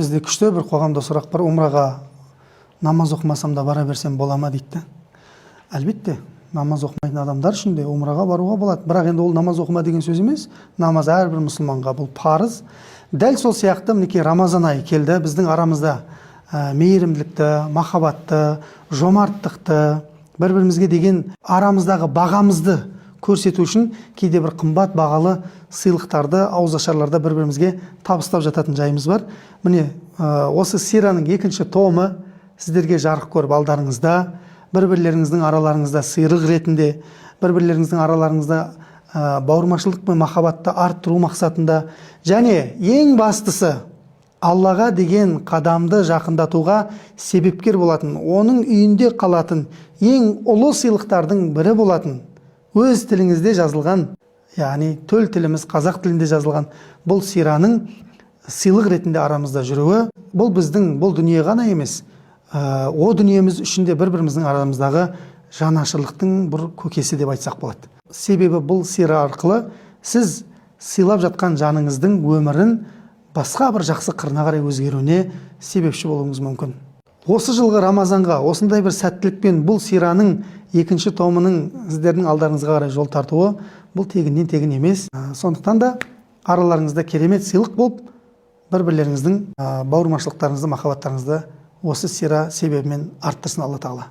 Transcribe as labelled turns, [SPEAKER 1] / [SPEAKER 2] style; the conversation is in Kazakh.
[SPEAKER 1] Бізде күшті бір қоғамда сұрақ бар, умраға намаз оқымасам да бара берсем бола ма дейді. Әлбетте, намаз оқымайтын адамдар үшін де умраға баруға болады. Бірақ енді ол намаз оқыма деген сөз емес. Намаз әрбір мұсылманға бұл парыз. Дәл сол сияқты мінекей Рамазан айы келді. Біздің арамызда мейірімділікті, махаббатты, жомарттықты, бір-бірімізге деген арамыздағы бағамызды көрсету үшін кейде бір қымбат бағалы сыйлықтарды ауызашарларда бір-бірімізге табыстап жататын жайымыз бар. Міне осы сираның екінші томы сіздерге жарық көріп алдарыңызда, бір-бірлеріңіздің араларыңызда сыйлық ретінде, бір-бірлеріңіздің араларыңызда бауырмашылдық пен махаббатты арттыру мақсатында, және ең бастысы Аллаға деген қадамды жақындатуға себепкер болатын, оның үйінде қалатын ең ұлы сыйлықтардың бірі болатын, өз тіліңізде жазылған, яғни төл тіліміз қазақ тілінде жазылған бұл сираның сыйлық ретінде арамызда жүруі, бұл біздің бұл дүние ғана емес, о дүниеміз үшін де бір-біріміздің арамыздағы жанашырлықтың бір көкесі деп айтсақ болады. Себебі бұл сира арқылы сіз сыйлап жатқан жаныңыздың өмірін басқа бір жақсы қырына қарай өзгеруіне себепші болуыңыз мүмкін. Осы жылғы Рамазанға осындай бір сәттілікпен бұл сираның екінші томының сіздердің алдарыңызға қарай жол тартуы бұл тегіннен тегін емес. Сондықтан да араларыңызда керемет сыйлық болып, бір-бірлеріңіздің бауырмашылықтарыңызды, махаббаттарыңызды осы сира себебімен арттырсын Алла Тағала.